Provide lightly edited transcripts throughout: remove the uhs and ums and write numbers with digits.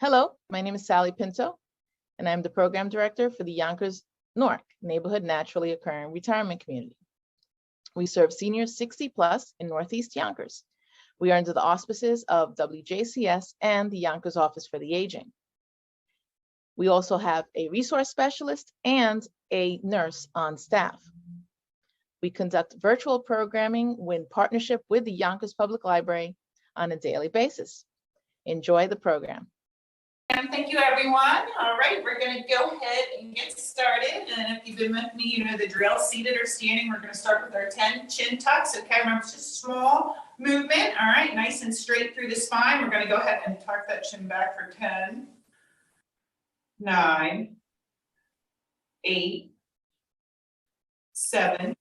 Hello, my name is Sally Pinto, and I'm the Program Director for the Yonkers NORC, Neighborhood Naturally Occurring Retirement Community. We serve seniors 60 plus in Northeast Yonkers. We are under the auspices of WJCS and the Yonkers Office for the Aging. We also have a resource specialist and a nurse on staff. We conduct virtual programming in partnership with the Yonkers Public Library on a daily basis. Enjoy the program. Thank you, everyone. All right, we're going to go ahead and get started. And if you've been with me, you know the drill, seated or standing. We're going to start with our 10 chin tucks. Okay, remember, it's just a small movement. All right, nice and straight through the spine. We're going to go ahead and tuck that chin back for 10, 9, 8, 7,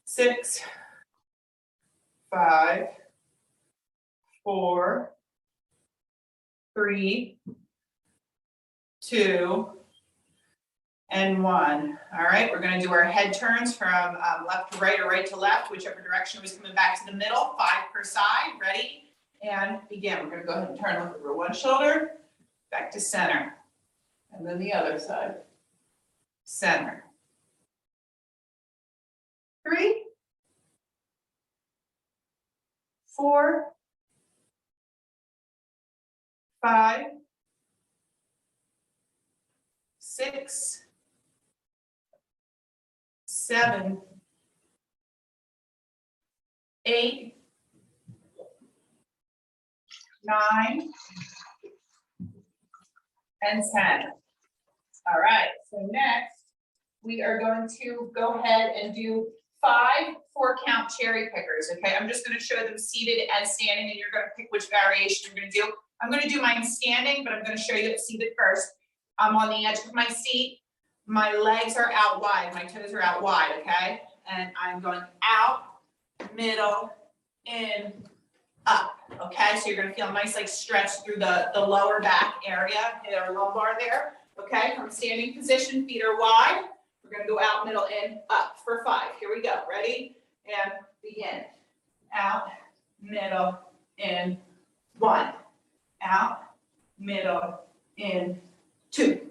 6, 5, 4, 3, 2, and 1. All right, we're going to do our head turns from left to right or right to left, whichever direction was coming back to the middle, 5 per side. Ready? And begin. We're going to go ahead and turn over one shoulder, back to center. And then the other side. Center. 3, 4, 5, 6, 7, 8, 9, and 10. All right, so next we are going to go ahead and do 5 4-count cherry pickers, okay? I'm just going to show them seated and standing, and you're going to pick which variation you're going to do. I'm going to do mine standing, but I'm going to show you it seated first. I'm on the edge of my seat. My legs are out wide. My toes are out wide, okay? And I'm going out, middle, in, up, okay? So you're going to feel a nice like stretch through the lower back area, or lumbar there, okay? From standing position, feet are wide. We're going to go out, middle, in, up for 5. Here we go. Ready? And begin. Out, middle, in, 1. Out, middle, in, 2.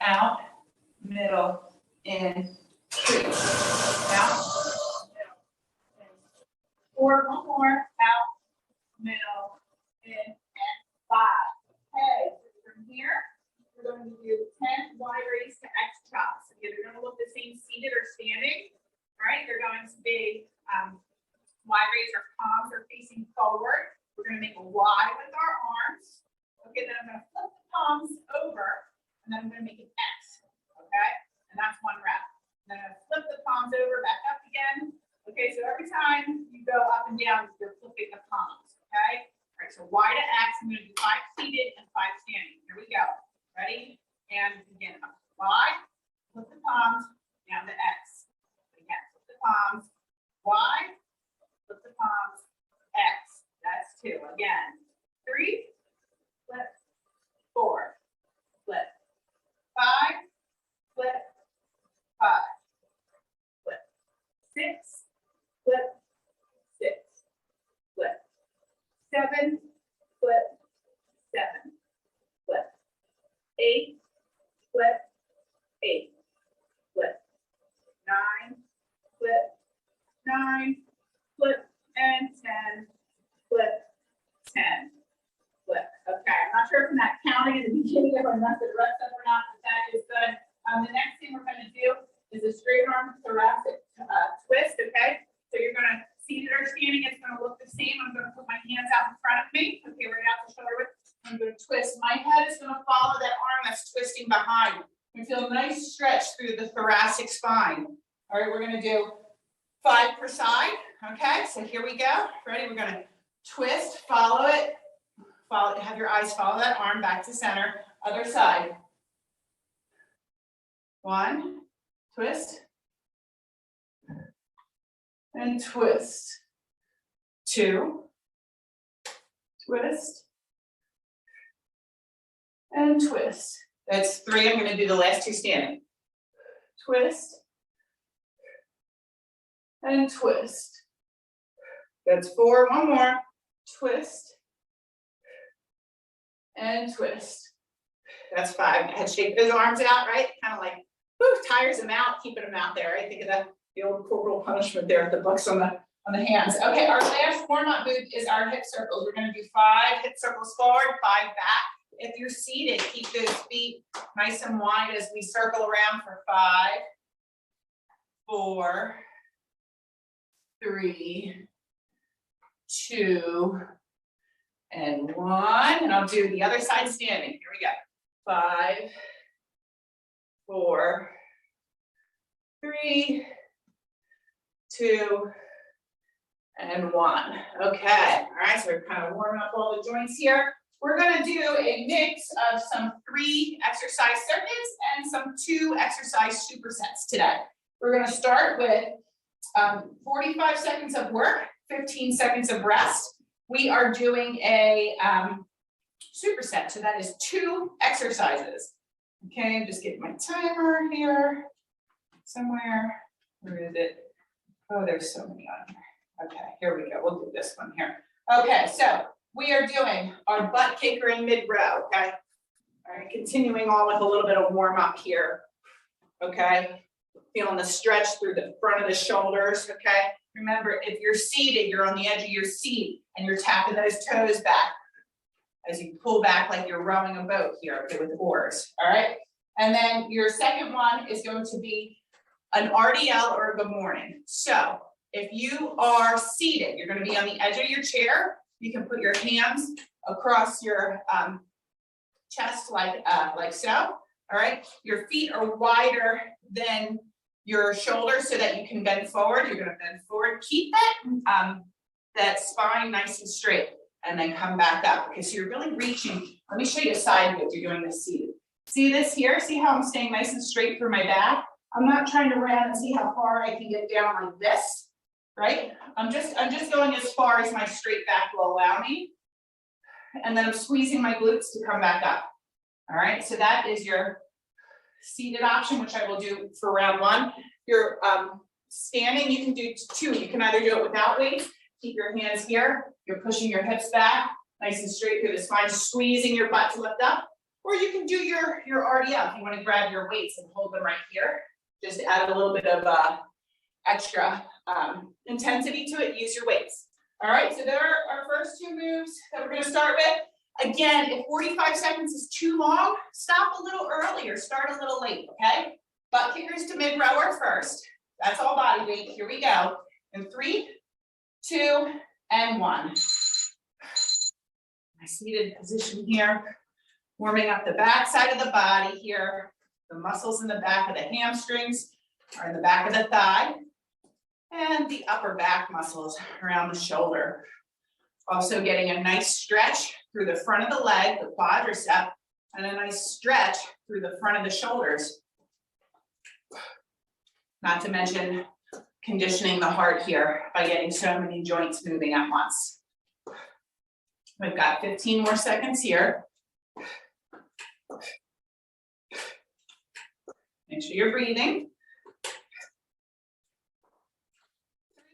Out, middle, in, 3. Out, middle, in, 4. One more. Out, middle, in, and 5. Okay, so from here, we're going to do 10 wide raise to X chops. They're going to look the same seated or standing. Right? They're going to be wide raise, our palms are facing forward. We're going to make a Y with our arms. Okay, then I'm going to flip the palms over, and then I'm going to make an X. Okay, and that's 1 rep. And then I'm going to flip the palms over, back up again. Okay, so every time you go up and down, you're flipping the palms. Okay, all right, so Y to X. I'm going to do 5 seated and 5 standing. Here we go. Ready? And begin. Y, flip the palms, down to X. Again, flip the palms, Y, flip the palms, X. That's 2. Again, 3, flip, 4, flip, 5, flip, 5, flip, 6, flip, 6, flip, 7, flip, 7, flip, 8, flip, 8, flip, 9, flip, 9, flip, and 10, flip, 10, flip. Okay, I'm not sure if I'm not counting in the beginning if I messed the rest up or not, but that is good. The next thing we're going to do is a straight arm thoracic twist, okay? So you're going to see that our standing is going to look the same. I'm going to put my hands out in front of me, okay, right out the shoulder width. I'm going to twist. My head is going to follow that arm that's twisting behind. You feel a nice stretch through the thoracic spine. All right, we're going to do 5 per side, okay? So here we go. Ready? We're going to twist, follow it, follow, have your eyes follow that arm back to center. Other side. 1, twist, and twist. 2, twist, and twist. That's 3. I'm gonna do the last 2 standing. Twist. And twist. That's 4, 1 more. Twist. And twist. That's 5. Head shake those arms out, right? Kind of like, whew, tires them out, keeping them out there, right? Think of the old corporal punishment there at the bucks on the hands. Okay, our last warm-up move is our hip circles. We're gonna do 5 hip circles forward, 5 back. If you're seated, keep those feet nice and wide as we circle around for 5, 4, 3, 2, and 1. And I'll do the other side standing. Here we go. 5, 4, 3, 2, and 1. Okay. All right. So we're kind of warming up all the joints here. We're going to do a mix of some 3 exercise circuits and some 2 exercise supersets today. We're going to start with 45 seconds of work, 15 seconds of rest. We are doing a superset, so that is 2 exercises. Okay, I'm just getting my timer here somewhere. Where is it? Oh, there's so many on here. Okay, here we go. We'll do this one here. Okay, so we are doing our butt kicker in mid-row, okay? All right, continuing on with a little bit of warm-up here, okay? Feeling the stretch through the front of the shoulders, okay? Remember, if you're seated, you're on the edge of your seat and you're tapping those toes back as you pull back like you're rowing a boat here, okay, with oars, all right? And then your second one is going to be an RDL or a good morning. So if you are seated, you're going to be on the edge of your chair. You can put your hands across your chest like so, all right? Your feet are wider than your shoulders so that you can bend forward. You're going to bend forward. Keep that spine nice and straight and then come back up. Okay, so you're really reaching. Let me show you a side view if you're doing this seated. See this here? See how I'm staying nice and straight through my back? I'm not trying to round and see how far I can get down like this. Right? I'm just going as far as my straight back will allow me. And then I'm squeezing my glutes to come back up. All right, so that is your seated option, which I will do for round 1. Your standing, you can do 2. You can either do it without weights, keep your hands here, you're pushing your hips back, nice and straight through the spine, squeezing your butt to lift up, or you can do your RDL if you want to grab your weights and hold them right here. Just add a little bit of extra intensity to it, use your weights. All right, so there are our first 2 moves that we're going to start with. Again, if 45 seconds is too long, stop a little early or start a little late, okay? Butt kickers to mid-rower first. That's all body weight. Here we go. In 3, 2, and 1. My seated position here. Warming up the back side of the body here. The muscles in the back of the hamstrings are in the back of the thigh. And the upper back muscles around the shoulder. Also getting a nice stretch through the front of the leg, the quadricep, and a nice stretch through the front of the shoulders. Not to mention conditioning the heart here by getting so many joints moving at once. We've got 15 more seconds here. Make sure you're breathing.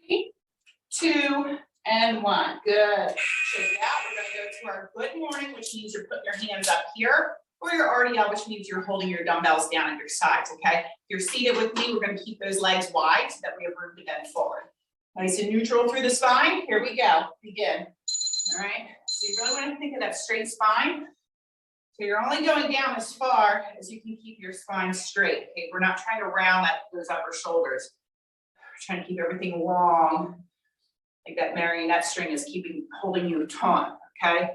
3, 2, and 1. Good. Shake it out. We're going to go to our good morning, which means you're putting your hands up here, or your RDL, which means you're holding your dumbbells down at your sides, okay? If you're seated with me, we're going to keep those legs wide so that we have room to bend forward. Nice and neutral through the spine. Here we go. Begin. All right. So you really want to think of that straight spine. So you're only going down as far as you can keep your spine straight. Okay? We're not trying to round those upper shoulders. We're trying to keep everything long. Like that marionette string is holding you taut, okay?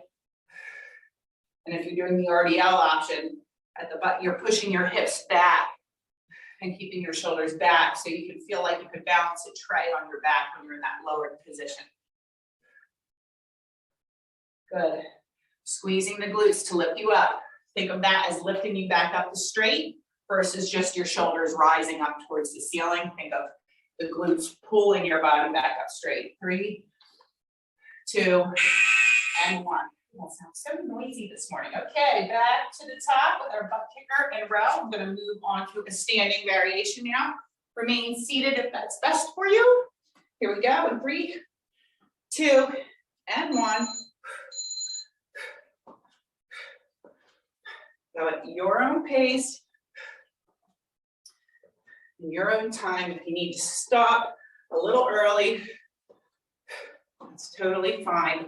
And if you're doing the RDL option, at the butt, you're pushing your hips back and keeping your shoulders back so you can feel like you could balance a tray on your back when you're in that lowered position. Good. Squeezing the glutes to lift you up. Think of that as lifting you back up to straight versus just your shoulders rising up towards the ceiling. Think of the glutes pulling your body back up straight. 3, 2, and 1. That sounds so noisy this morning. Okay, back to the top with our butt kicker and row. I'm going to move on to a standing variation now. Remain seated if that's best for you. Here we go in 3, 2, and 1. Go at your own pace, in your own time. If you need to stop a little early, that's totally fine.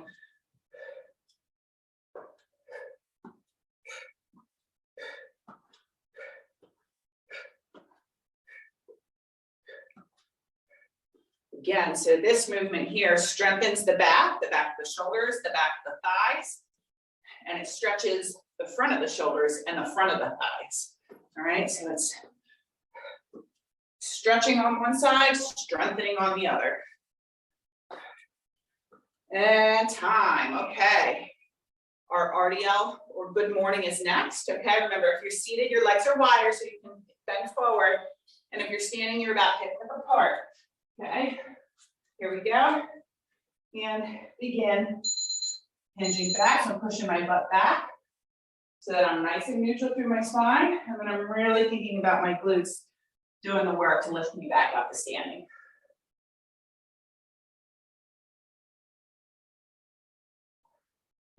Again, so this movement here strengthens the back of the shoulders, the back of the thighs, and it stretches the front of the shoulders and the front of the thighs. All right, so it's stretching on one side, strengthening on the other. And time, okay. Our RDL or good morning is next, okay? Remember, if you're seated, your legs are wider so you can bend forward. And if you're standing, you're about hip apart, okay? Here we go. And begin hinging back. So I'm pushing my butt back so that I'm nice and neutral through my spine. And then I'm really thinking about my glutes doing the work to lift me back up to standing.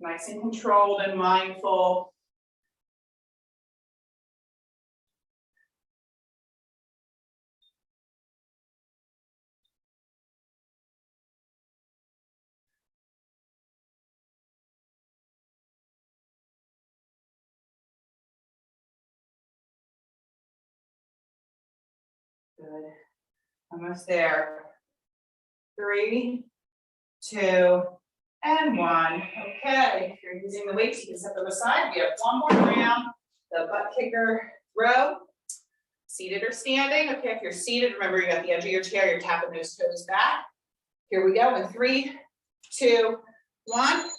Nice and controlled and mindful. Good. Almost there. 3, 2, and 1. Okay, if you're using the weights, you can set them aside. We have one more round. The butt kicker row. Seated or standing. Okay, if you're seated, remember you got the edge of your chair, you're tapping those toes back. Here we go in 3, 2, 1.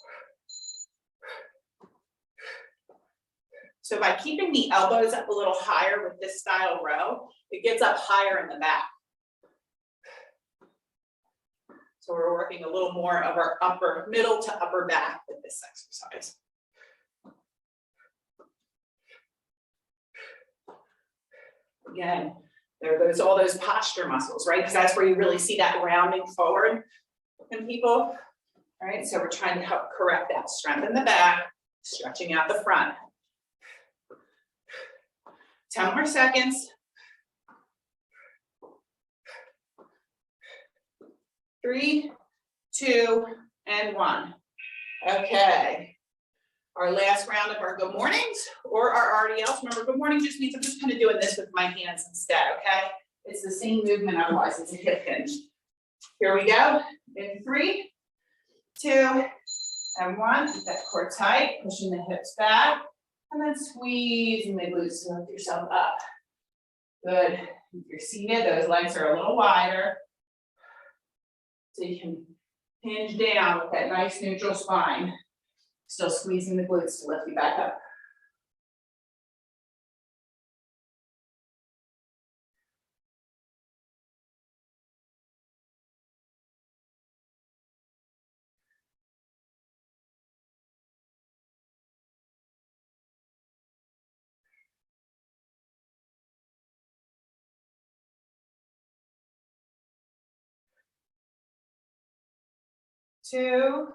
So by keeping the elbows up a little higher with this style row, it gets up higher in the back. So we're working a little more of our middle to upper back with this exercise. Again, there goes all those posture muscles, right? Because that's where you really see that rounding forward in people. All right, so we're trying to help correct that. Strengthen the back, stretching out the front. 10 more seconds. 3, 2, and 1. Okay. Our last round of our good mornings or our RDLs. Remember, good morning just means I'm just kind of doing this with my hands instead, okay? It's the same movement, otherwise it's a hip hinge. Here we go. In 3, 2, and 1. Keep that core tight, pushing the hips back, and then squeezing the glutes to lift yourself up. Good. If you're seated, those legs are a little wider. So you can hinge down with that nice neutral spine. Still squeezing the glutes to lift you back up. Two,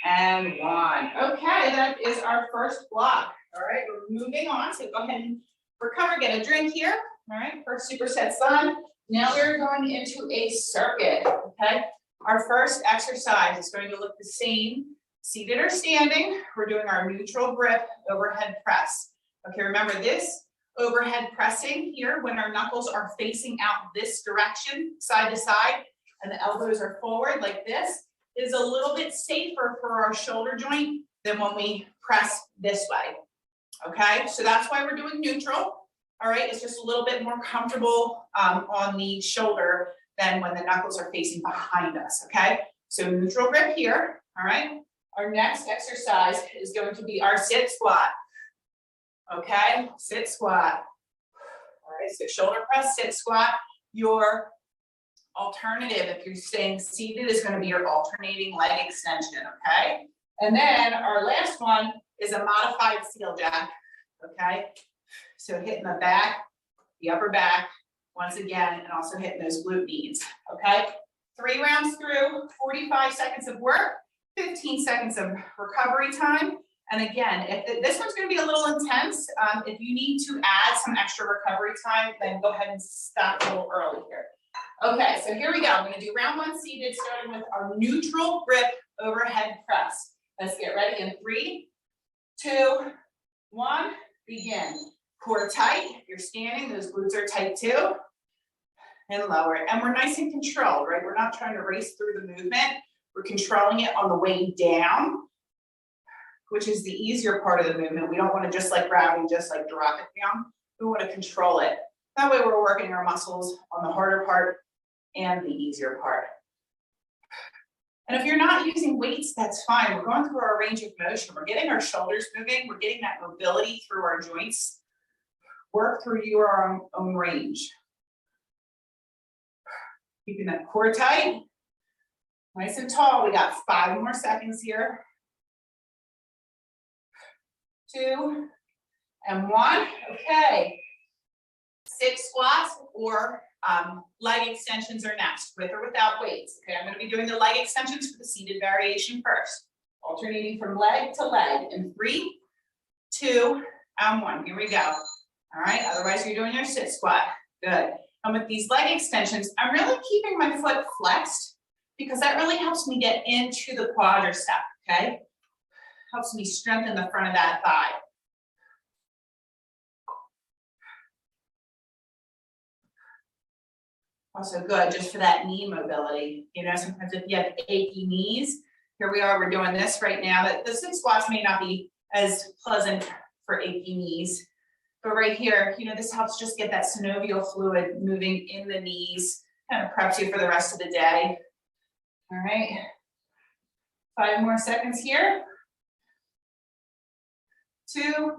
and 1. Okay, that is our first block. All right, we're moving on. So go ahead and recover, get a drink here. All right, first superset's done. Now we're going into a circuit. Okay, our first exercise is going to look the same, seated or standing. We're doing our neutral grip overhead press. Okay, remember this overhead pressing here when our knuckles are facing out this direction, side to side, and the elbows are forward like this, is a little bit safer for our shoulder joint than when we press this way, okay? So that's why we're doing neutral, all right? It's just a little bit more comfortable on the shoulder than when the knuckles are facing behind us, okay? So neutral grip here, all right? Our next exercise is going to be our sit squat, okay? Sit squat, all right? So shoulder press, sit squat. Your alternative, if you're staying seated, is going to be your alternating leg extension, okay? And then our last one is a modified seal jack, okay? So hitting the back, the upper back, once again, and also hitting those glute knees, okay? 3 rounds through, 45 seconds of work, 15 seconds of recovery time. And again, if this one's gonna be a little intense, if you need to add some extra recovery time, then go ahead and stop a little early here. Okay, so here we go. I'm gonna do round 1 seated, starting with our neutral grip overhead press. Let's get ready in 3, 2, 1, begin. Core tight, if you're standing, those glutes are tight too. And lower it. And we're nice and controlled, right? We're not trying to race through the movement. We're controlling it on the way down, which is the easier part of the movement. We don't want to just like grab and just like drop it down. We want to control it. That way we're working our muscles on the harder part and the easier part. And if you're not using weights, that's fine. We're going through our range of motion. We're getting our shoulders moving. We're getting that mobility through our joints. Work through your own range. Keeping that core tight. Nice and tall. We got 5 more seconds here. 2 and 1. Okay. 6 squats or leg extensions are next, with or without weights. Okay, I'm going to be doing the leg extensions for the seated variation first. Alternating from leg to leg in 3, 2, and 1. Here we go. All right, otherwise you're doing your sit squat. Good. And with these leg extensions, I'm really keeping my foot flexed because that really helps me get into the quadricep, okay? Helps me strengthen the front of that thigh. Also good just for that knee mobility. You know, sometimes if you have achy knees, here we are, we're doing this right now. The sit squats may not be as pleasant for achy knees, but right here, you know, this helps just get that synovial fluid moving in the knees, kind of preps you for the rest of the day. All right, 5 more seconds here. 2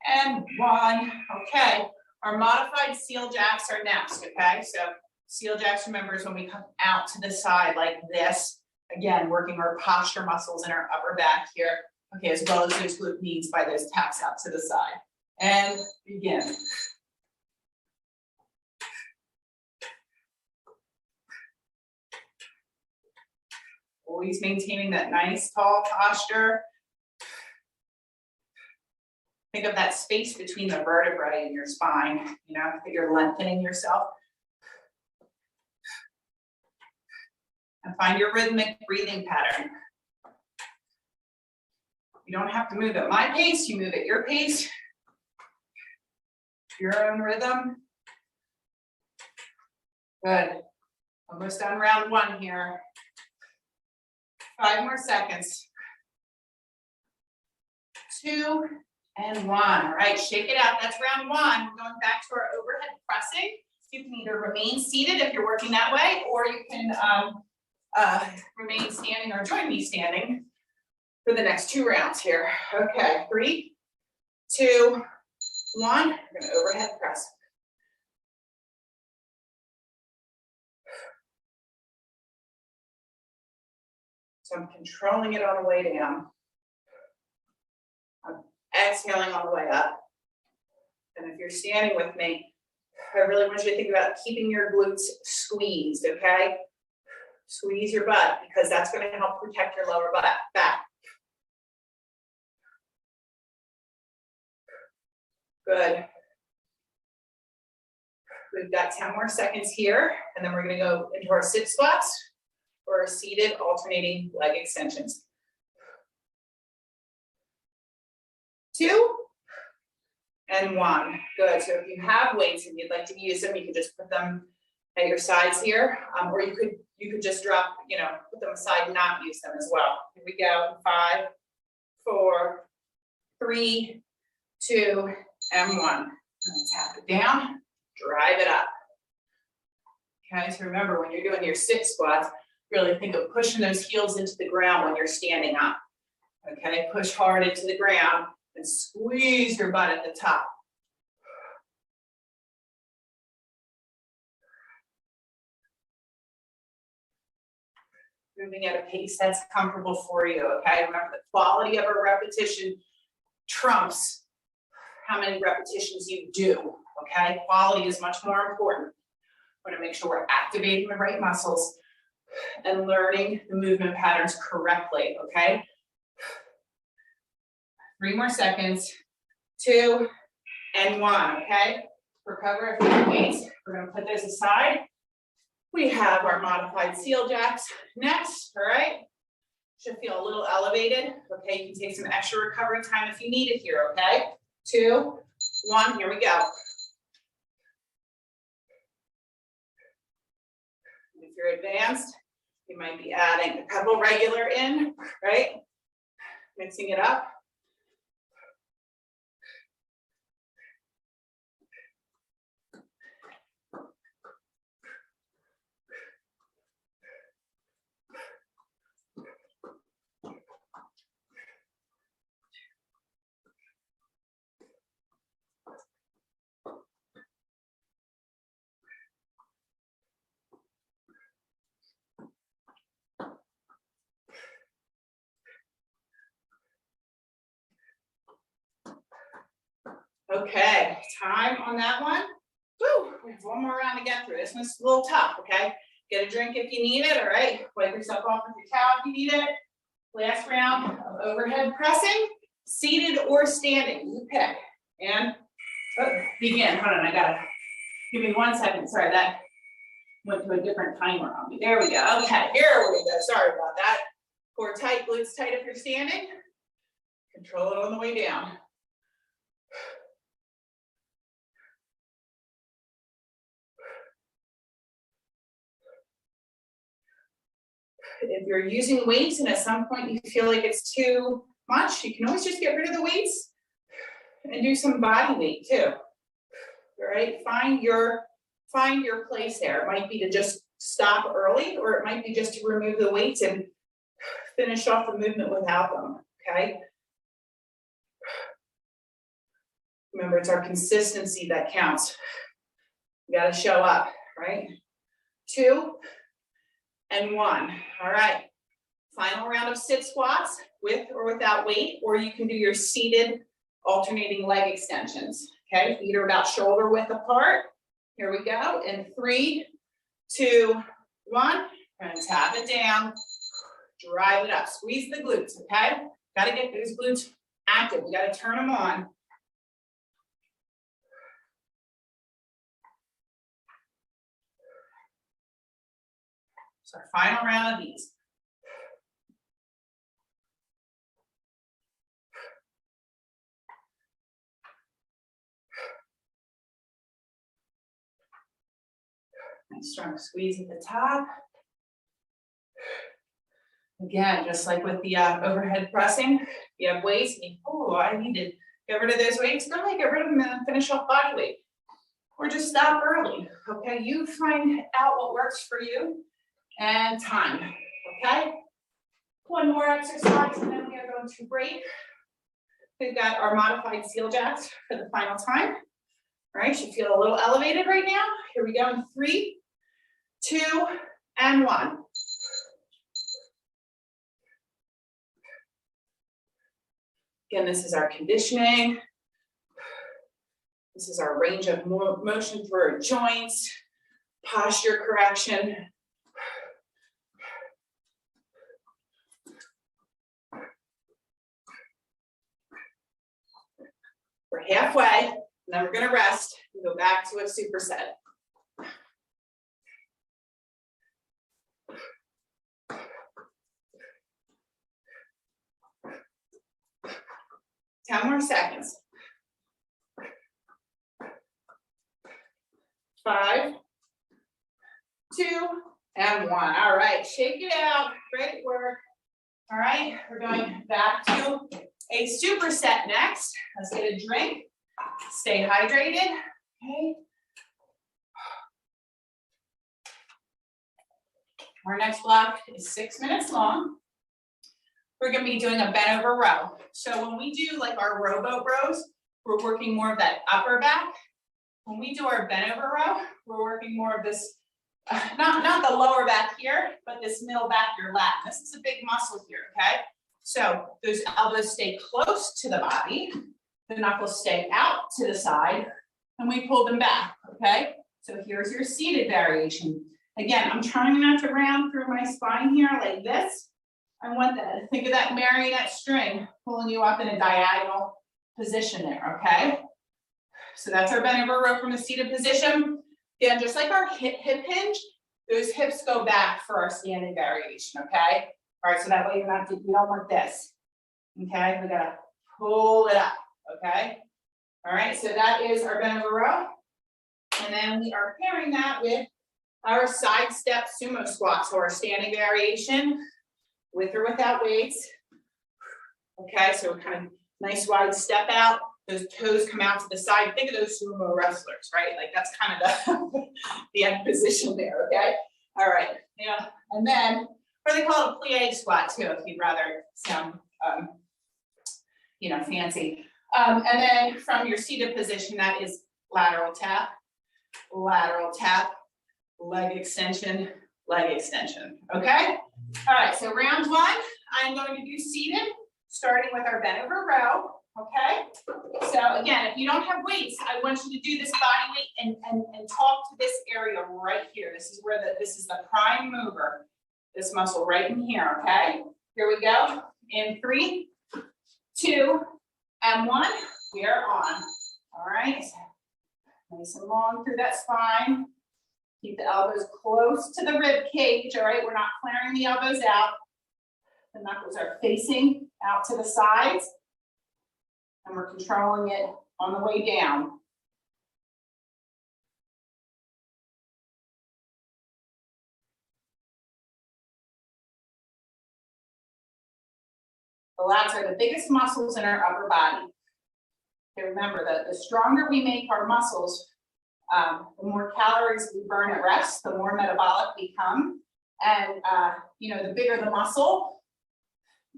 and 1. Okay, our modified seal jacks are next, okay? So seal jacks, remember, is when we come out to the side like this. Again, working our posture muscles in our upper back here. Okay, as well as those glute knees by those taps out to the side. And begin. Always maintaining that nice tall posture. Think of that space between the vertebrae in your spine, you know, that you're lengthening yourself. And find your rhythmic breathing pattern. You don't have to move at my pace, you move at your pace. Your own rhythm. Good. Almost done round 1 here. 5 more seconds. 2 and 1. All right, shake it out. That's round 1. We're going back to our overhead pressing. You can either remain seated if you're working that way, or you can remain standing or join me standing for the next 2 rounds here. Okay, 3, 2, 1. We're going to overhead press. So I'm controlling it on the way down. I'm exhaling on the way up. And if you're standing with me, I really want you to think about keeping your glutes squeezed, okay? Squeeze your butt because that's going to help protect your lower back. Good. We've got 10 more seconds here, and then we're going to go into our sit squats or our seated alternating leg extensions. 2 and 1. Good. So if you have weights and you'd like to use them, you can just put them at your sides here, or you could just drop, you know, put them aside and not use them as well. Here we go. 5, 4, 3, 2, and 1. Tap it down, drive it up. Okay, so remember when you're doing your sit squats, really think of pushing those heels into the ground when you're standing up. Okay, push hard into the ground and squeeze your butt at the top. moving at a pace that's comfortable for you, okay? Remember, the quality of a repetition trumps how many repetitions you do, okay? Quality is much more important. We want to make sure we're activating the right muscles and learning the movement patterns correctly, okay? 3 more seconds, 2 and 1, okay? Recover a few weights. We're gonna put those aside. We have our modified seal jacks next, all right? Should feel a little elevated, okay? You can take some extra recovery time if you need it here, okay? 2, 1, here we go. If you're advanced, you might be adding a couple regular in, right? Mixing it up. Okay, time on that one. Woo, we have one more round to get through. This one's a little tough, okay? Get a drink if you need it, all right? Wipe yourself off with your towel if you need it. Last round of overhead pressing, seated or standing, you pick. And begin. Hold on, I gotta, give me 1 second. Sorry, that went to a different timer on me. There we go. Okay, here we go. Sorry about that. Core tight, glutes tight if you're standing. Control it on the way down. If you're using weights and at some point you feel like it's too much, you can always just get rid of the weights and do some body weight too. All right, find your place there. It might be to just stop early, or it might be just to remove the weights and finish off the movement without them, okay? Remember, it's our consistency that counts. You gotta show up, right? 2 and 1. All right, final round of sit squats with or without weight, or you can do your seated alternating leg extensions. Okay, feet are about shoulder width apart. Here we go, in 3, 2, 1, and tap it down, drive it up, squeeze the glutes, okay? Gotta get those glutes active, we gotta turn them on. So our final round of these. Nice strong squeeze at the top. Again, just like with the overhead pressing, you have weights, oh, I need to get rid of those weights, go ahead, get rid of them and finish off body weight. Or just stop early, okay? You find out what works for you and time, okay? 1 more exercise and then we are going to break. We've got our modified seal jacks for the final time. All right, should feel a little elevated right now. Here we go in 3, 2, and 1. Again, this is our conditioning. This is our range of motion through our joints, posture correction. We're halfway, and then we're gonna rest and go back to a superset. Ten more seconds. 5, 2, and 1. All right, shake it out. Great work. All right, we're going back to a superset next. Let's get a drink. Stay hydrated. Okay. Our next block is 6 minutes long. We're going to be doing a bent over row. So when we do like our rowboat rows, we're working more of that upper back. When we do our bent over row, we're working more of this not the lower back here, but this middle back, your lat. This is a big muscle here, okay? So those elbows stay close to the body. The knuckles stay out to the side, and we pull them back, okay? So here's your seated variation. Again, I'm trying not to round through my spine here like this. I want that, think of that marionette string pulling you up in a diagonal position there, okay? So that's our bend over row from the seated position. Again, just like our hip hinge, those hips go back for our standing variation, okay? All right, so that way you don't want this, okay? We gotta pull it up, okay? All right, so that is our bend over row. And then we are pairing that with our side step sumo squat, so our standing variation, with or without weights. Okay, so kind of nice wide step out. Those toes come out to the side. Think of those sumo wrestlers, right? Like that's kind of the end position there, okay? All right, yeah. And then, or they call it a plie squat too, if you'd rather sound, fancy. And then from your seated position, that is lateral tap, leg extension, okay? All right, so round one, I'm going to do seated, starting with our bent over row, okay? So again, if you don't have weights, I want you to do this body weight and talk to this area right here. This is where this is the prime mover, this muscle right in here, okay? Here we go, in 3, 2, and 1, we are on, all right? Nice and long through that spine. Keep the elbows close to the rib cage, all right? We're not flaring the elbows out. The knuckles are facing out to the sides, and we're controlling it on the way down. The lats are the biggest muscles in our upper body. Okay, remember that the stronger we make our muscles, the more calories we burn at rest, the more metabolic we become. And, the bigger the muscle,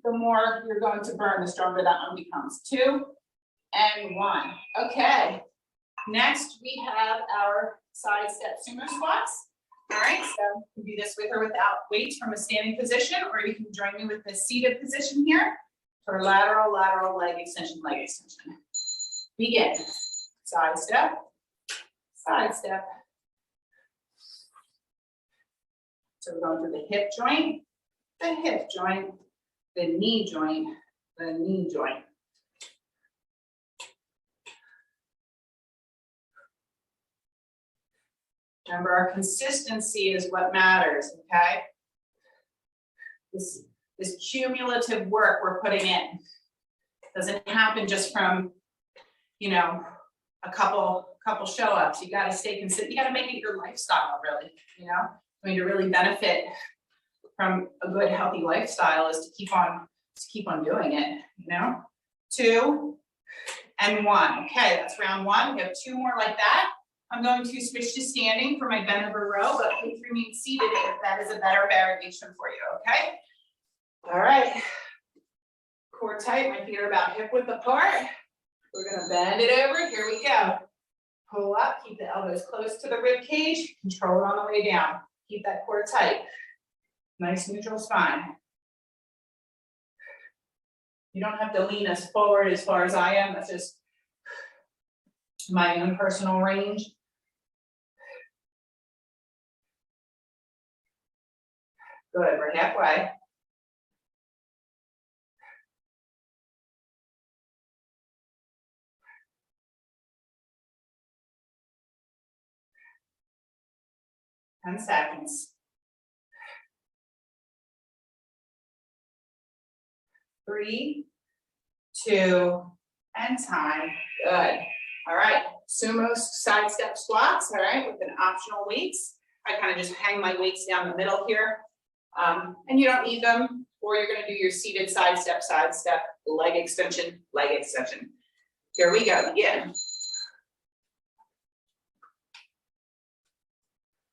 the more you're going to burn, the stronger that one becomes. 2 and 1. Okay. Next, we have our side step sumo squats. All right, so you can do this with or without weights from a standing position, or you can join me with the seated position here for lateral, leg extension. Begin. Side step. So we're going through the hip joint, the knee joint. Remember, our consistency is what matters, okay? This cumulative work we're putting in doesn't happen just from, a couple show-ups. You got to stay consistent. You got to make it your lifestyle, really. To really benefit from a good, healthy lifestyle is to keep on doing it. 2 and 1. Okay, that's round 1. We have 2 more like that. I'm going to switch to standing for my bent over row, but please remain seated if that is a better variation for you. Okay. All right. Core tight. My feet are about hip width apart. We're going to bend it over. Here we go. Pull up, keep the elbows close to the rib cage, control it on the way down. Keep that core tight. Nice neutral spine. You don't have to lean as forward as far as I am. That's just my own personal range. Good, we're halfway. Ten seconds. 3, 2, and time. Good. All right. Sumo side step squats. All right, with an optional weights. I kind of just hang my weights down the middle here. And you don't need them, or you're going to do your seated side step, leg extension. Here we go. Begin.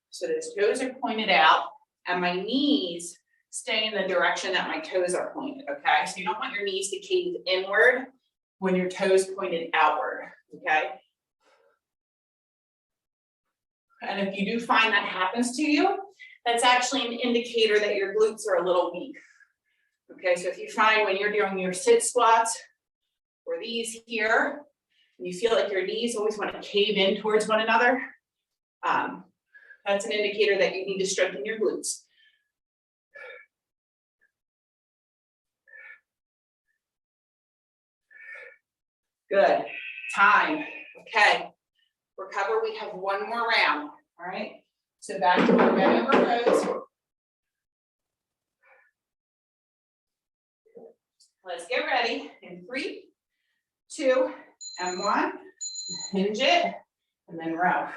So those toes are pointed out, and my knees stay in the direction that my toes are pointed, okay? So you don't want your knees to cave inward when your toes pointed outward, okay? And if you do find that happens to you, that's actually an indicator that your glutes are a little weak. Okay, so if you find when you're doing your sit squats or these here, and you feel like your knees always want to cave in towards one another, that's an indicator that you need to strengthen your glutes. Good, time, okay. Recover, we have one more round, all right? So back to our bend over rows. Let's get ready in 3, 2, and 1. Hinge it, and then row.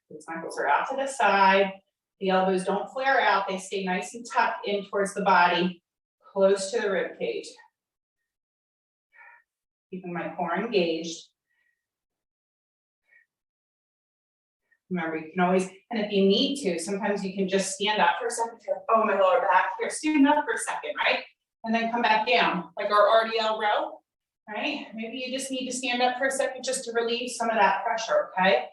The ankles are out to the side. The elbows don't flare out. They stay nice and tucked in towards the body, close to the rib cage. Keeping my core engaged. Remember, you can always, and if you need to, sometimes you can just stand up for a second. Oh, my lower back. Here, stand up for a second, right? And then come back down, like our RDL row, right? Maybe you just need to stand up for a second just to relieve some of that pressure, okay?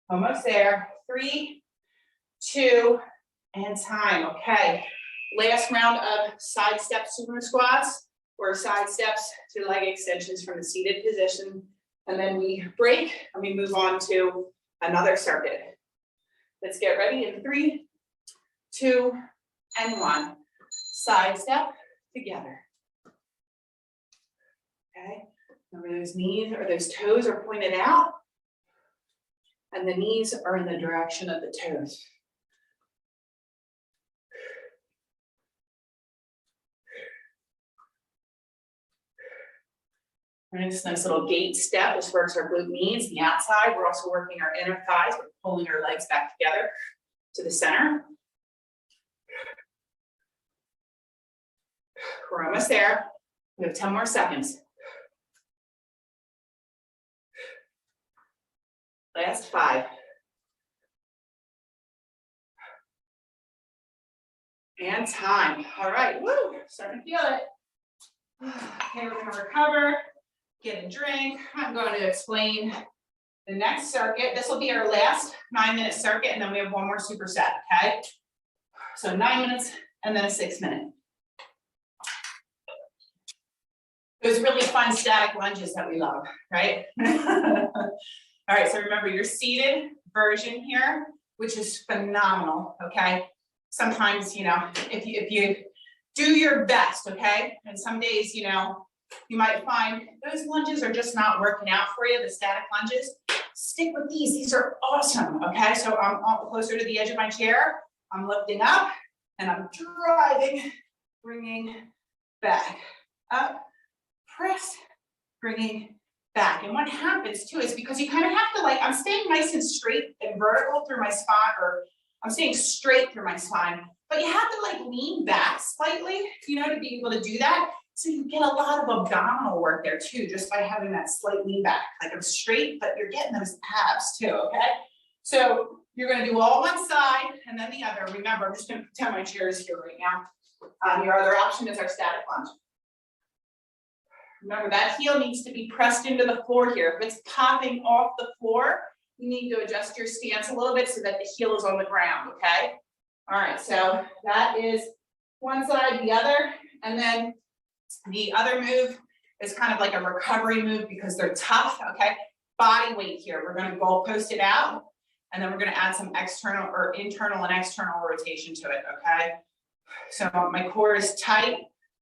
Almost there. 3, 2, and time, okay. Last round of side step sumo squats or side steps to leg extensions from the seated position. And then we break and we move on to another circuit. Let's get ready in 3, 2, and 1. Side step together. Okay, remember those knees or those toes are pointed out and the knees are in the direction of the toes. We're in this nice little gate step. This works our glute medes, the outside. We're also working our inner thighs. We're pulling our legs back together to the center. We're almost there. We have 10 more seconds. Last 5. And time. All right, woo, starting to feel it. Okay, we're gonna recover, get a drink. I'm going to explain the next circuit. This will be our last 9-minute circuit, and then we have one more superset, okay? So 9 minutes and then a 6-minute. Those really fun static lunges that we love, right? All right, so remember your seated version here, which is phenomenal, okay? Sometimes, you know, if you do your best, okay? And some days, you know, you might find those lunges are just not working out for you, the static lunges. Stick with these. These are awesome, okay? So I'm closer to the edge of my chair. I'm lifting up and I'm driving, bringing back, up, press, bringing back. And what happens too is because you kind of have to like, I'm staying nice and straight and vertical through my spine, or I'm staying straight through my spine, but you have to like lean back slightly, you know, to be able to do that. So you get a lot of abdominal work there too, just by having that slight lean back. Like I'm straight, but you're getting those abs too, okay? So you're gonna do all one side and then the other. Remember, I'm just gonna pretend my chair is here right now. Your other option is our static lunge. Remember, that heel needs to be pressed into the floor here. If it's popping off the floor, you need to adjust your stance a little bit so that the heel is on the ground, okay? All right, so that is one side, the other, and then the other move is kind of like a recovery move because they're tough, okay? Body weight here, we're gonna goal post it out, and then we're gonna add some external or internal and external rotation to it, okay? So my core is tight,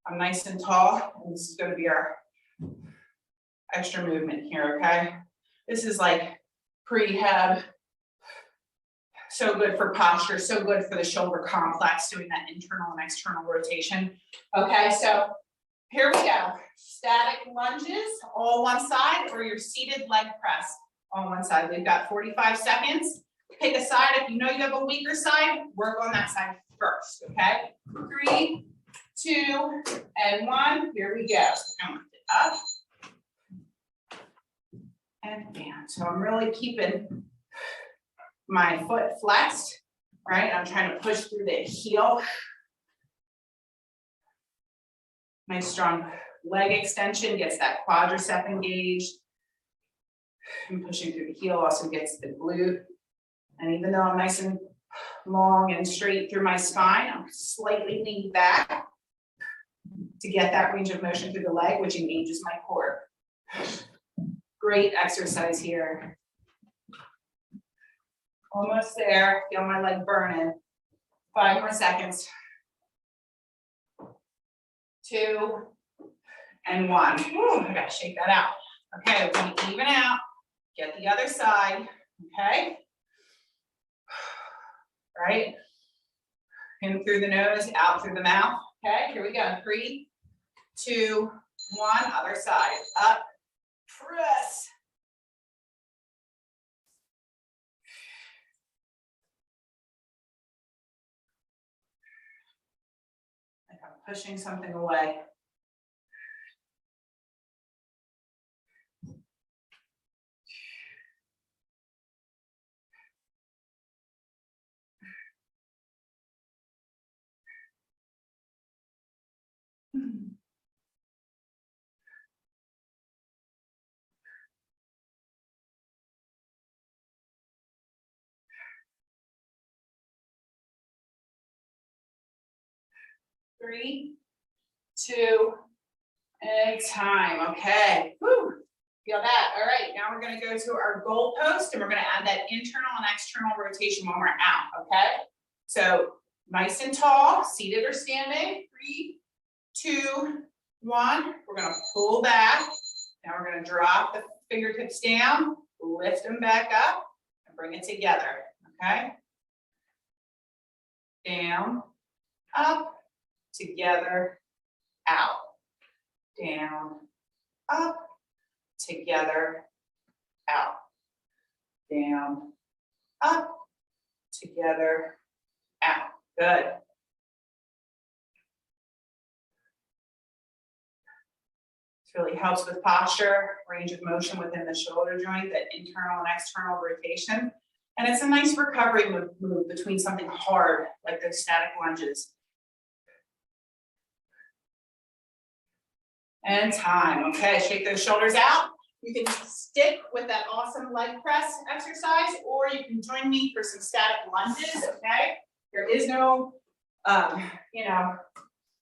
I'm nice and tall, and this is gonna be our extra movement here, okay? This is like prehab, so good for posture, so good for the shoulder complex, doing that internal and external rotation. Okay, so here we go. Static lunges, all one side, or your seated leg press, on one side. We've got 45 seconds. Pick a side. If you know you have a weaker side, work on that side first, okay? 3, 2, and 1. Here we go. So I'm gonna lift it up and down. So I'm really keeping my foot flexed, right? I'm trying to push through the heel. Nice strong leg extension, gets that quadricep engaged. And pushing through the heel also gets the glute. And even though I'm nice and long and straight through my spine, I'm slightly leaned back to get that range of motion through the leg, which engages my core. Great exercise here. Almost there. Feel my leg burning. 5 more seconds. 2 and 1. Whew, I gotta shake that out. Okay, we're gonna even out. Get the other side. Okay. Right. In through the nose, out through the mouth. Okay, here we go. 3, 2, 1. Other side. Up. Press. Like I'm pushing something away. Three, 2, and time. Okay. Woo. Feel that. All right. Now we're going to go to our goal post and we're going to add that internal and external rotation when we're out. Okay. So nice and tall, seated or standing. 3, 2, 1. We're going to pull back. Now we're going to drop the fingertips down, lift them back up, and bring it together. Okay. Down, up, together, out. Down, up, together, out. Down, up, together, out. Good. This really helps with posture, range of motion within the shoulder joint, that internal and external rotation. And it's a nice recovery move between something hard, like those static lunges. And time. Okay, shake those shoulders out. You can stick with that awesome leg press exercise, or you can join me for some static lunges. Okay, there is no,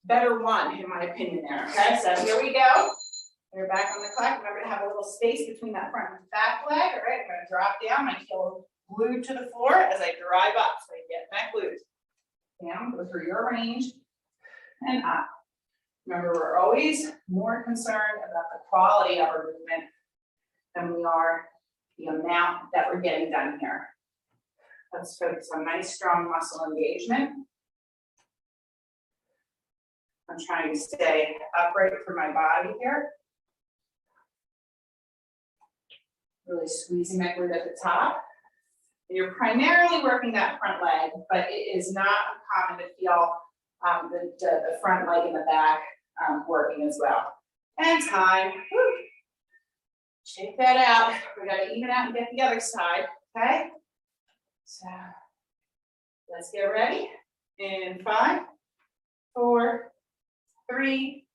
better one in my opinion there. Okay, so here we go. We're back on the clock. Remember to have a little space between that front and back leg. All right, I'm going to drop down. My heel glued to the floor as I drive up, so I get that glute. Down, go through your range, and up. Remember, we're always more concerned about the quality of our movement than we are the amount that we're getting done here. Let's focus on nice, strong muscle engagement. I'm trying to stay upright for my body here. Really squeezing that glute at the top. You're primarily working that front leg, but it is not uncommon to feel the front leg in the back working as well. And time. Woo. Shake that out. We got to even out and get the other side. Okay. So let's get ready. In 5, 4, 3,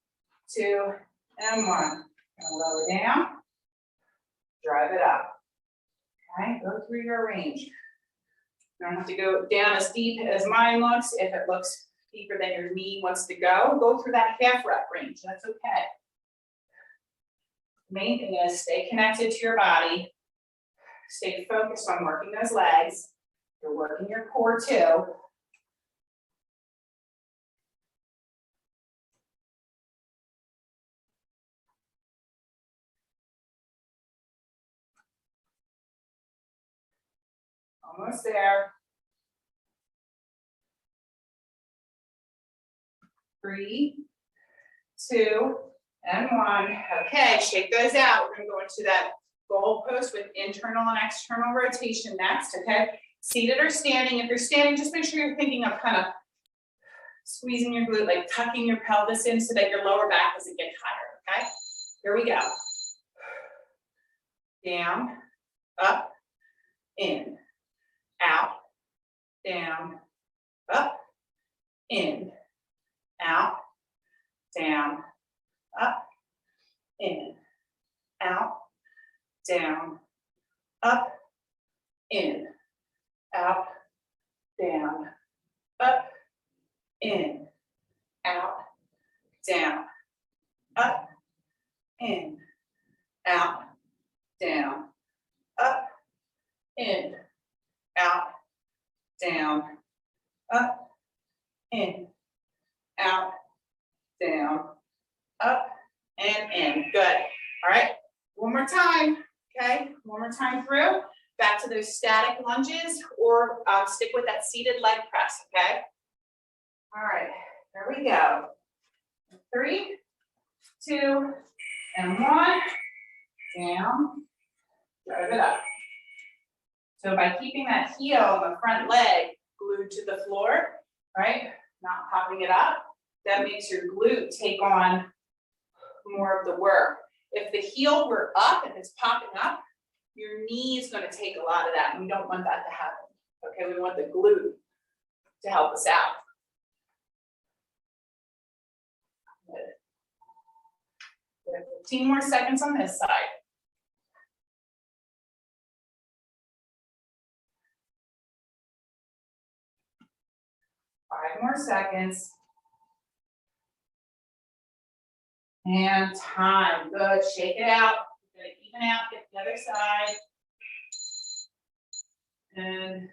2, and 1. Gonna lower down. Drive it up. Okay. Go through your range. You don't have to go down as deep as mine looks. If it looks deeper than your knee wants to go through that half rep range. That's okay. The main thing is stay connected to your body. Stay focused on working those legs. You're working your core too. Almost there. 3, 2, and 1. Okay, shake those out. We're going to go into that goal post with internal and external rotation next. Okay, seated or standing. If you're standing, just make sure you're thinking of kind of squeezing your glute, like tucking your pelvis in so that your lower back doesn't get higher. Okay, here we go. Down, up, in, out, down, up, in, out, down, up, in, out, down, up, in, out, down, up, in, out, down, up, in, out, down, up, in, out, down, up, in, out, down, up, and in. Good. All right. One more time. Okay. One more time through. Back to those static lunges, or stick with that seated leg press. Okay. All right. There we go. 3, 2, and 1. Down. Drive it up. So by keeping that heel on the front leg glued to the floor, right, not popping it up, that makes your glute take on more of the work. If the heel were up and it's popping up, your knee is going to take a lot of that, and we don't want that to happen. Okay, we want the glute to help us out. Good. We have 15 more seconds on this side. 5 more seconds. And time. Good. Shake it out. Good. Even out. Get the other side. And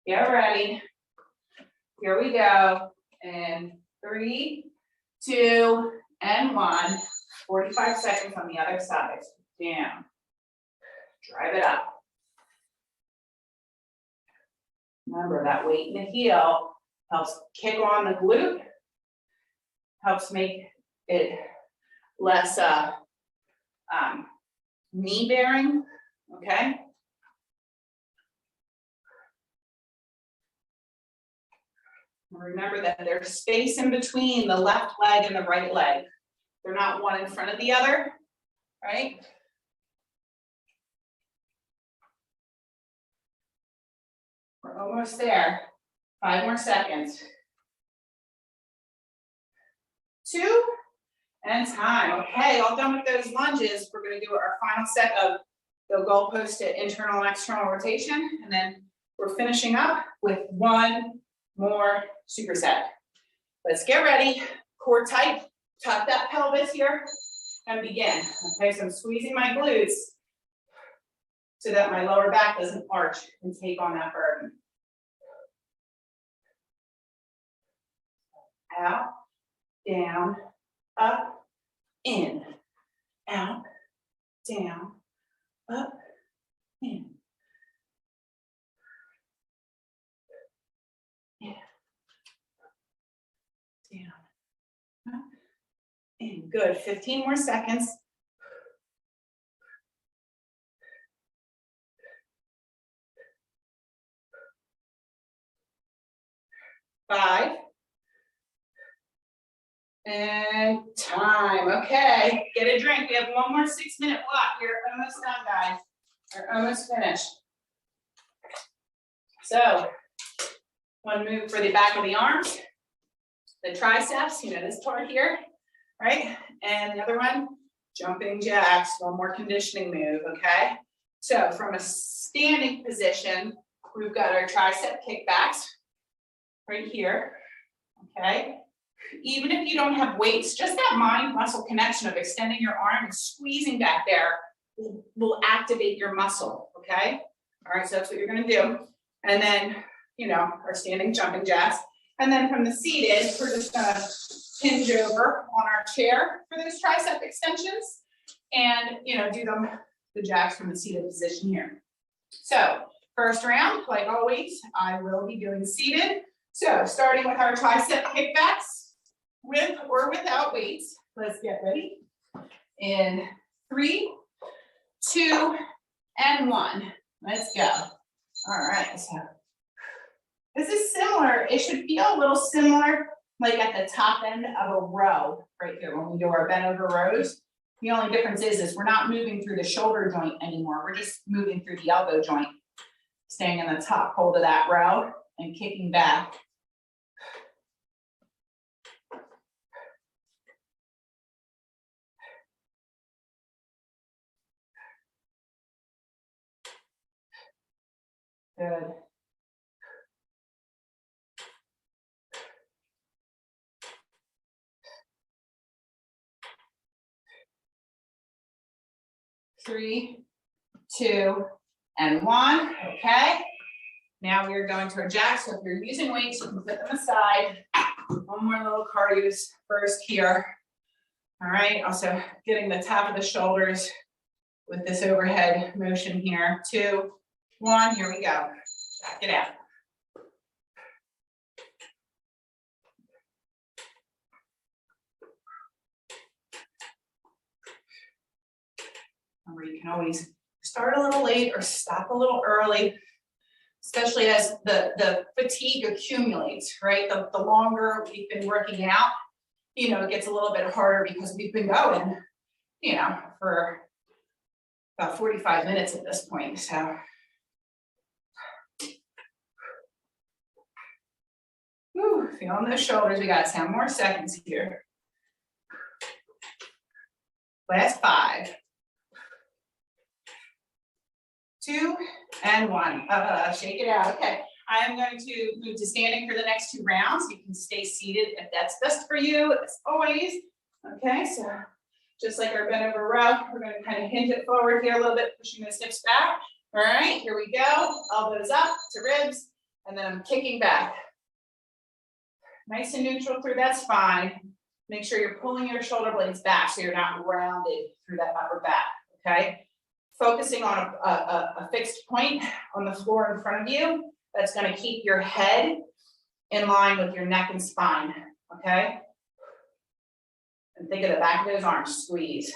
get ready. Here we go. And 3, 2, and 1. 45 seconds on the other side. Down. Drive it up. Remember that weight in the heel helps kick on the glute, helps make it less knee bearing, okay? Remember that there's space in between the left leg and the right leg. They're not one in front of the other, right? We're almost there. 5 more seconds. 2, and time. Okay, all done with those lunges. We're going to do our final set of the goalpost to internal and external rotation, and then we're finishing up with 1 more superset. Let's get ready. Core tight. Tuck that pelvis here and begin. Okay, so I'm squeezing my glutes so that my lower back doesn't arch and take on that burden. Out, down, up, in, out, down, up, in. Yeah. Down, up, in. Good. 15 more seconds. 5. And time. Okay, get a drink. We have 1 more 6-minute block. We're almost done, guys. We're almost finished. So, one move for the back of the arms, the triceps, this part here, right? And the other one, jumping jacks, 1 more conditioning move, okay? So, from a standing position, we've got our tricep kickbacks right here, okay? Even if you don't have weights, just that mind-muscle connection of extending your arm and squeezing back there will activate your muscle, okay? All right, so that's what you're gonna do. And then, our standing jumping jacks. And then from the seated, we're just gonna hinge over on our chair for those tricep extensions and, do the jacks from the seated position here. So first round, like always, I will be doing seated. So starting with our tricep kickbacks, with or without weights. Let's get ready. In 3, 2, and 1. Let's go. All right, so this is similar. It should feel a little similar, like at the top end of a row right here when we do our bent over rows. The only difference is we're not moving through the shoulder joint anymore. We're just moving through the elbow joint, staying in the top hold of that row and kicking back. Good. Three, two, and one. Okay. Now we are going to our jacks. So if you're using weights, you can put them aside. One more little cardio first here. All right. Also getting the top of the shoulders with this overhead motion here. 2, 1. Here we go. Back it out. Remember, you can always start a little late or stop a little early, especially as the fatigue accumulates, right? The longer we've been working out, you know, it gets a little bit harder because we've been going, you know, for about 45 minutes at this point. So, whew, feeling those shoulders. We got 10 more seconds here. Last 5, 2, and 1. Shake it out. Okay. I'm going to move to standing for the next 2 rounds. You can stay seated if that's best for you, as always. Okay, so just like our bent over row, we're going to kind of hinge it forward here a little bit, pushing those hips back. All right, here we go. Elbows up to ribs, and then I'm kicking back. Nice and neutral through that spine. Make sure you're pulling your shoulder blades back so you're not rounded through that upper back, okay? Focusing on a fixed point on the floor in front of you. That's going to keep your head in line with your neck and spine, okay? And think of the back of those arms, squeeze.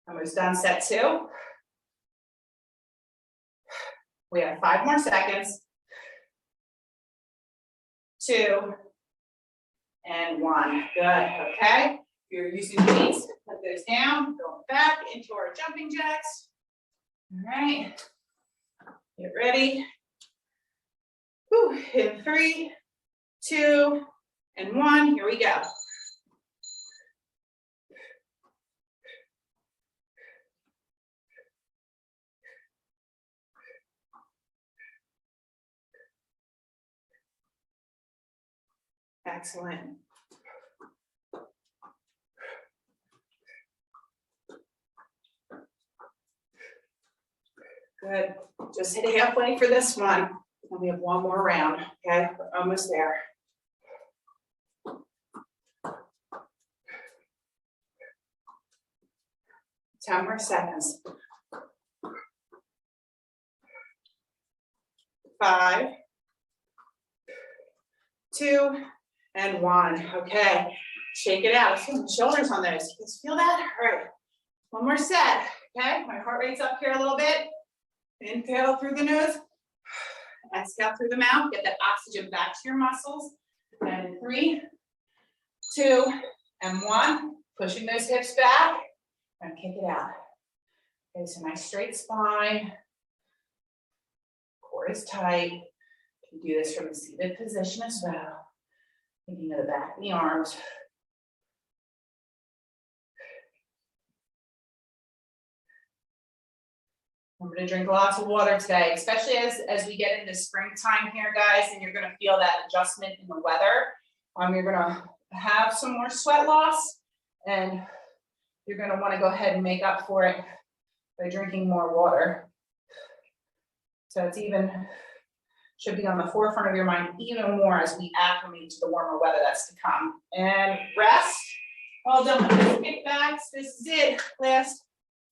Almost done, set 2. We have 5 more seconds. 2, and 1. Good, okay? If you're using weights, put those down, go back into our jumping jacks. All right, get ready. Whew. In 3, 2, and 1, here we go. Excellent. Good. Just hit halfway for this one. And we have 1 more round. Okay, we're almost there. Ten more seconds. 5, 2, and 1. Okay, shake it out. Feel the shoulders on those. You guys feel that? All right, 1 more set. Okay, my heart rate's up here a little bit. Inhale through the nose. Exhale through the mouth. Get that oxygen back to your muscles. And 3, 2, and 1. Pushing those hips back and kick it out. Okay, so nice straight spine. Core is tight. You can do this from a seated position as well. Thinking of the back of the arms. Remember to drink lots of water today, especially as we get into springtime here, guys, and you're going to feel that adjustment in the weather. You're going to have some more sweat loss, and you're going to want to go ahead and make up for it by drinking more water. So it's should be on the forefront of your mind even more as we acclimate to the warmer weather that's to come. And rest. All done with the kickbacks. This is it. Last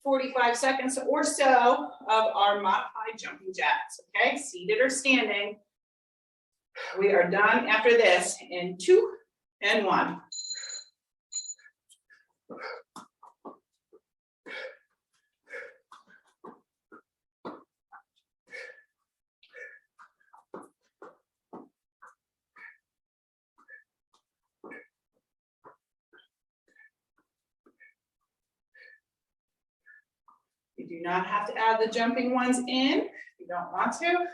45 seconds or so of our modified jumping jacks. Okay, seated or standing. We are done after this in 2 and 1. You do not have to add the jumping ones in if you don't want to.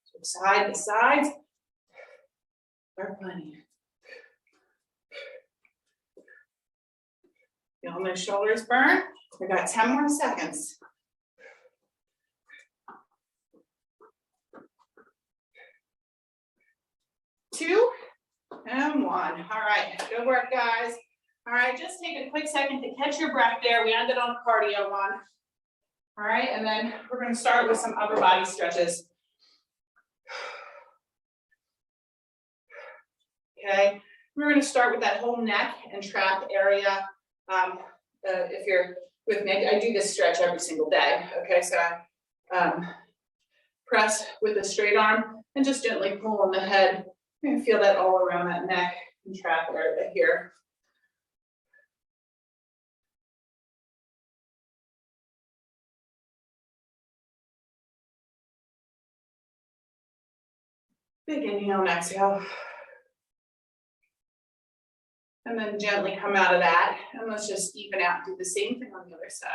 So side to sides are plenty. Feel those shoulders burn? We got 10 more seconds. 2 and 1. All right, good work, guys. All right, just take a quick second to catch your breath there. We ended on a cardio one. All right, and then we're going to start with some upper body stretches. Okay, we're going to start with that whole neck and trap area. If you're with me, I do this stretch every single day. Okay, so press with a straight arm and just gently pull on the head. You're going to feel that all around that neck and trap area here. Big inhale and exhale. And then gently come out of that. And let's just even out and do the same thing on the other side.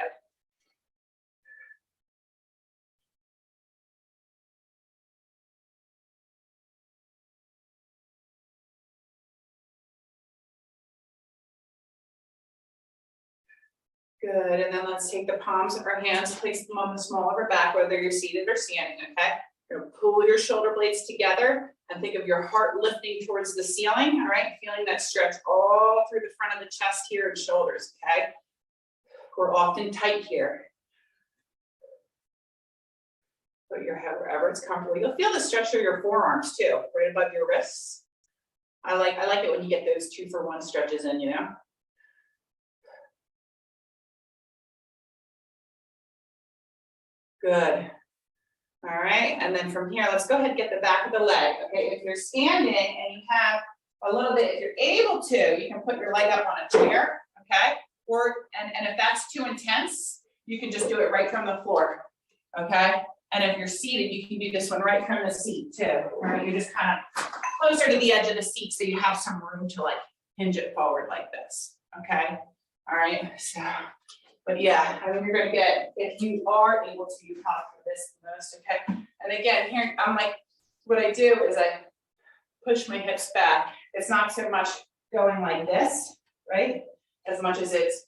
Good, and then let's take the palms of our hands, place them on the small of our back, whether you're seated or standing, okay? You're gonna pull your shoulder blades together and think of your heart lifting towards the ceiling, all right? Feeling that stretch all through the front of the chest here and shoulders, okay? We're often tight here. Put your head wherever it's comfortable. You'll feel the stretch through your forearms too, right above your wrists. I like it when you get those 2-for-1 stretches in, you know? Good. All right, and then from here, let's go ahead and get the back of the leg. Okay, if you're standing and you have a little bit, if you're able to, you can put your leg up on a chair, okay? Or, and if that's too intense, you can just do it right from the floor, okay? And if you're seated, you can do this one right from the seat too. All right, you're just kind of closer to the edge of the seat so you have some room to like hinge it forward like this, okay? All right, so. But yeah, I mean, you're gonna get, if you are able to, you pop for this the most, okay? And again, here, I'm like, what I do is I push my hips back. It's not so much going like this, right? As much as it's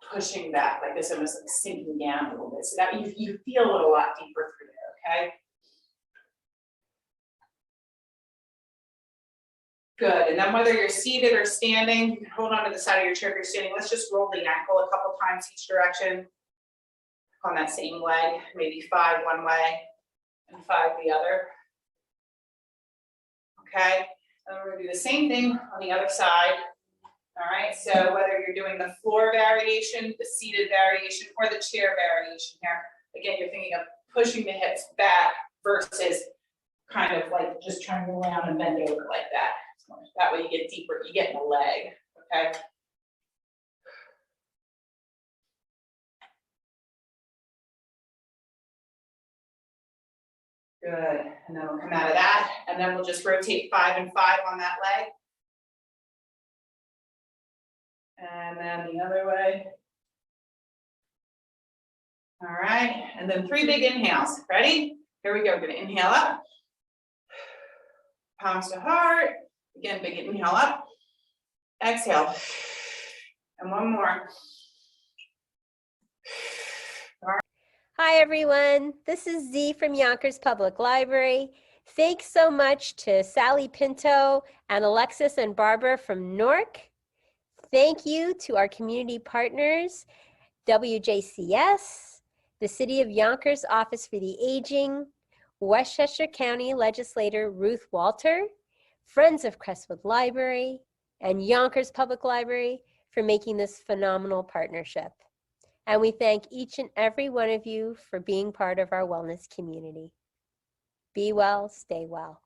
pushing back, like this, almost like sinking down a little bit. So that you feel it a lot deeper through there, okay? Good, and then whether you're seated or standing, you can hold on to the side of your chair if you're standing. Let's just roll the ankle a couple times each direction on that same leg, maybe 5 one way and 5 the other. Okay, and we're gonna do the same thing on the other side. All right, so whether you're doing the floor variation, the seated variation, or the chair variation here, again, you're thinking of pushing the hips back versus kind of like just trying to roll around and bend over like that. That way you get deeper, you get in the leg, okay? Good, and then we'll come out of that, and then we'll just rotate 5 and 5 on that leg. And then the other way. All right, and then 3 big inhales. Ready? Here we go, we're gonna inhale up. Palms to heart. Again, big inhale up. Exhale. And one more. Hi, everyone. This is Z from Yonkers Public Library. Thanks so much to Sally Pinto and Alexis and Barbara from Newark. Thank you to our community partners, WJCS, the City of Yonkers Office for the Aging, Westchester County Legislator Ruth Walter, Friends of Crestwood Library, and Yonkers Public Library for making this phenomenal partnership. And we thank each and every one of you for being part of our wellness community. Be well, stay well.